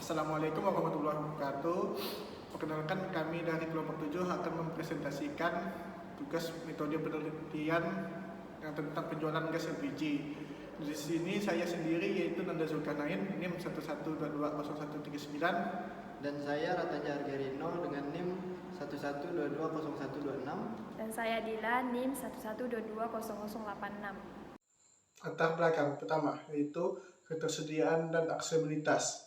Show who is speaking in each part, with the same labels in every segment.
Speaker 1: Assalamualaikum warahmatullahi wabarakatuh. Perkenalkan, kami dari kelompok 7 akan mempresentasikan tugas metode penelitian yang tentang penjualan gas LPG. Di sini saya sendiri yaitu Nanda Zulkarnain, NIM 11220139.
Speaker 2: Dan saya Rataja Argerino dengan NIM 11220126.
Speaker 3: Dan saya Dila, NIM 11220086.
Speaker 1: Latar belakang pertama yaitu ketersediaan dan aksesibilitas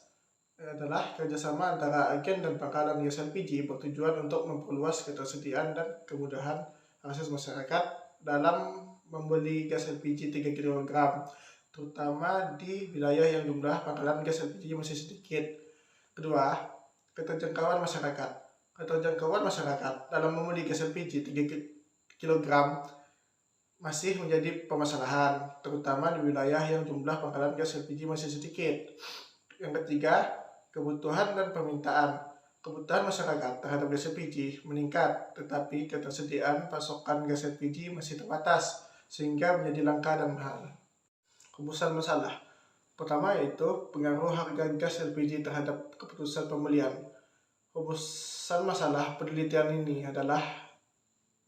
Speaker 1: adalah kerjasama antara agen dan pangkalan gas LPG bertujuan untuk memperluas ketersediaan dan kemudahan akses masyarakat dalam membeli gas LPG 3 kg, terutama di wilayah yang jumlah pangkalan gas LPG masih sedikit. Kedua, keterjangkauan masyarakat. Keterjangkauan masyarakat dalam membeli gas LPG 3 kg masih menjadi permasalahan, terutama di wilayah yang jumlah pangkalan gas LPG masih sedikit. Yang ketiga, kebutuhan dan permintaan. Kebutuhan masyarakat terhadap gas LPG meningkat, tetapi ketersediaan pasokan gas LPG masih terbatas, sehingga menjadi langka dan mahal. Rumusan masalah. Pertama yaitu pengaruh harga gas LPG terhadap keputusan pembelian. Rumusan masalah penelitian ini adalah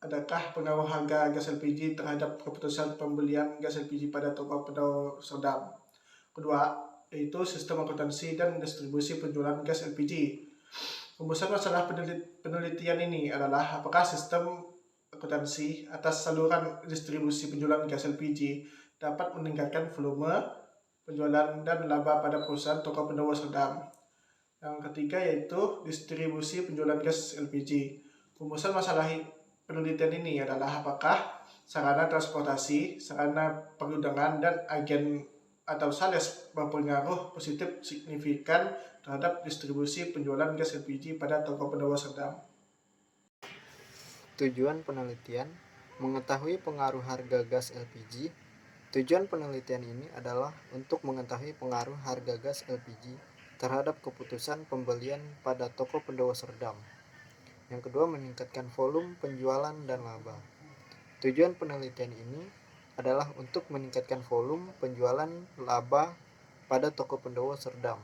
Speaker 1: adakah pengaruh harga gas LPG terhadap keputusan pembelian gas LPG pada toko penjual sedang. Kedua, yaitu sistem akuntansi dan distribusi penjualan gas LPG. Rumusan masalah penelitian ini adalah apakah sistem akuntansi atas saluran distribusi penjualan gas LPG dapat meningkatkan volume penjualan dan laba pada perusahaan toko penjual sedang. Yang ketiga yaitu distribusi penjualan gas LPG. Rumusan masalah penelitian ini adalah apakah sarana transportasi, sarana pergudangan, dan agen atau sales berpengaruh positif signifikan terhadap distribusi penjualan gas LPG pada toko penjual sedang.
Speaker 2: Tujuan penelitian mengetahui pengaruh harga gas LPG. Tujuan penelitian ini adalah untuk mengetahui pengaruh harga gas LPG terhadap keputusan pembelian pada toko penjual sedang. Yang kedua, meningkatkan volume penjualan dan laba. Tujuan penelitian ini adalah untuk meningkatkan volume penjualan laba pada toko penjual sedang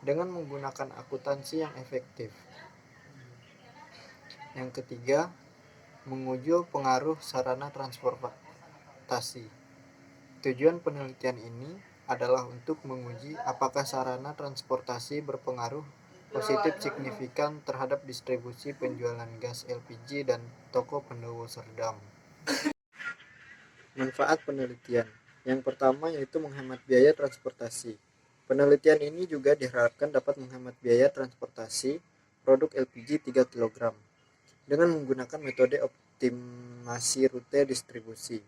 Speaker 2: dengan menggunakan akuntansi yang efektif. Yang ketiga, menguji pengaruh sarana transportasi. Tujuan penelitian ini adalah untuk menguji apakah sarana transportasi berpengaruh positif signifikan terhadap distribusi penjualan gas LPG dan toko penjual sedang. Manfaat penelitian. Yang pertama yaitu menghemat biaya transportasi. Penelitian ini juga diharapkan dapat menghemat biaya transportasi produk LPG 3 kg dengan menggunakan metode optimasi rute distribusi.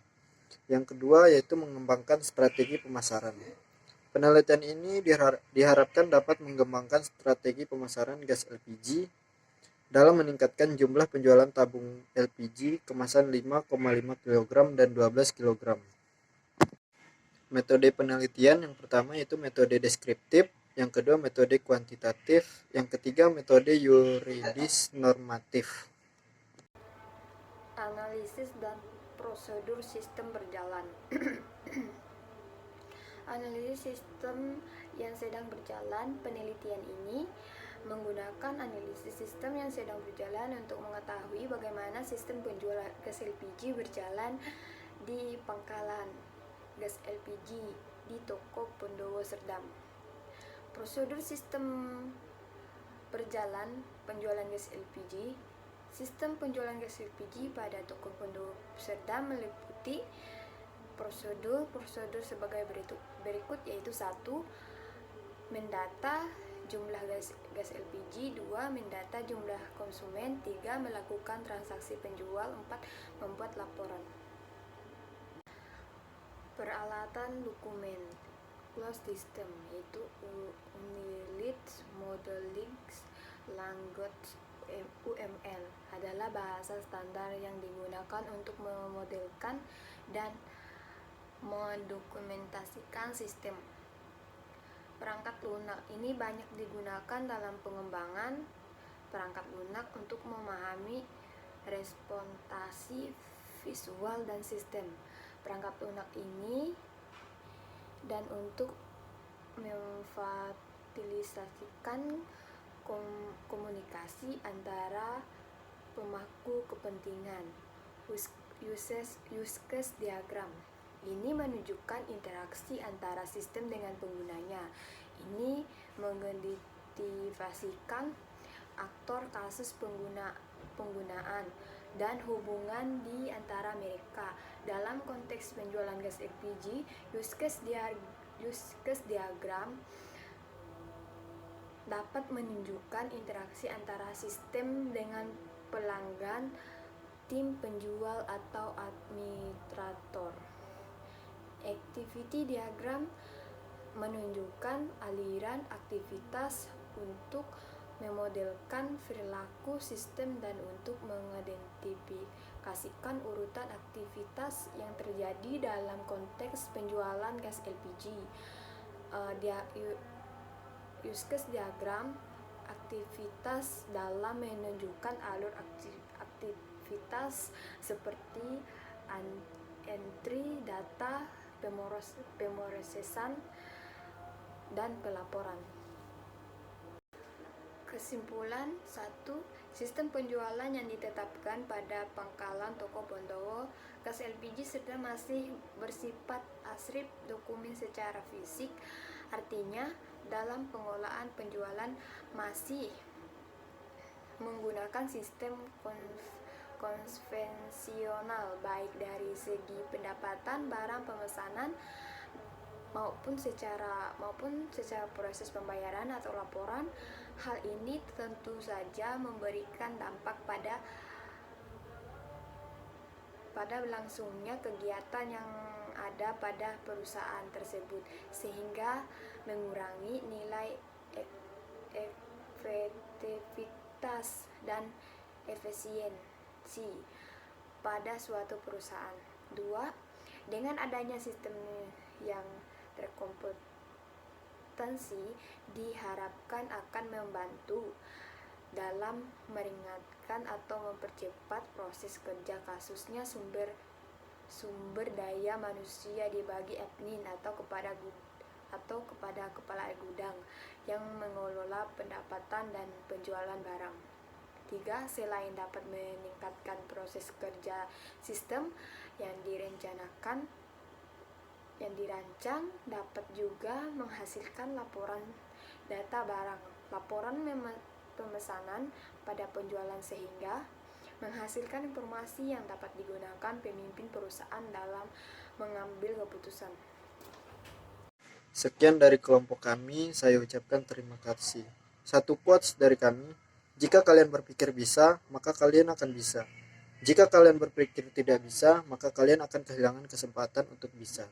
Speaker 2: Yang kedua yaitu mengembangkan strategi pemasaran. Penelitian ini diharapkan dapat mengembangkan strategi pemasaran gas LPG dalam meningkatkan jumlah penjualan tabung LPG kemasan 5,5 kg dan 12 kg. Metode penelitian yang pertama yaitu metode deskriptif, yang kedua metode kuantitatif, yang ketiga metode yuridis normatif.
Speaker 3: Analisis dan prosedur sistem berjalan. Analisis sistem yang sedang berjalan. Penelitian ini menggunakan analisis sistem yang sedang berjalan untuk mengetahui bagaimana sistem penjualan gas LPG berjalan di pangkalan gas LPG di toko penjual sedang. Prosedur sistem berjalan penjualan gas LPG. Sistem penjualan gas LPG pada toko penjual sedang meliputi prosedur sebagai berikut yaitu 1. Mendata jumlah gas LPG, 2. Mendata jumlah konsumen, 3. Melakukan transaksi penjual, 4. Membuat laporan. Peralatan dokumen closed system yaitu Unit Modeling Language UML adalah bahasa standar yang digunakan untuk memodelkan dan mendokumentasikan sistem. Perangkat lunak ini banyak digunakan dalam pengembangan perangkat lunak untuk memahami representasi visual dan sistem perangkat lunak ini dan untuk mengoptimalisasikan komunikasi antara pemangku kepentingan. Use case diagram ini menunjukkan interaksi antara sistem dengan penggunanya. Ini mengidentifikasikan aktor, kasus penggunaan, dan hubungan di antara mereka. Dalam konteks penjualan gas LPG, use case diagram dapat menunjukkan interaksi antara sistem dengan pelanggan, tim penjual, atau administrator. Activity diagram menunjukkan aliran aktivitas untuk memodelkan perilaku sistem dan untuk mengidentifikasikan urutan aktivitas yang terjadi dalam konteks penjualan gas LPG. Use case diagram aktivitas dalam menunjukkan alur aktivitas seperti entry data, pemrosesan, dan pelaporan. Kesimpulan 1. Sistem penjualan yang ditetapkan pada pangkalan toko Bondowo gas LPG Serdam masih bersifat arsip dokumen secara fisik. Artinya, dalam pengolahan penjualan masih menggunakan sistem konvensional, baik dari segi pendapatan barang pemesanan maupun secara proses pembayaran atau laporan. Hal ini tentu saja memberikan dampak pada berlangsungnya kegiatan yang ada pada perusahaan tersebut, sehingga mengurangi nilai efektivitas dan efisiensi pada suatu perusahaan. 2. Dengan adanya sistem yang terkompetensi diharapkan akan membantu dalam meringankan atau mempercepat proses kerja, kasusnya sumber daya manusia dibagi admin atau kepada kepala gudang yang mengelola pendapatan dan penjualan barang. 3. Selain dapat meningkatkan proses kerja sistem yang dirancang dapat juga menghasilkan laporan data barang, laporan pemesanan pada penjualan, sehingga menghasilkan informasi yang dapat digunakan pemimpin perusahaan dalam mengambil keputusan.
Speaker 2: Sekian dari kelompok kami, saya ucapkan terima kasih. Satu quotes dari kami, jika kalian berpikir bisa, maka kalian akan bisa. Jika kalian berpikir tidak bisa, maka kalian akan kehilangan kesempatan untuk bisa.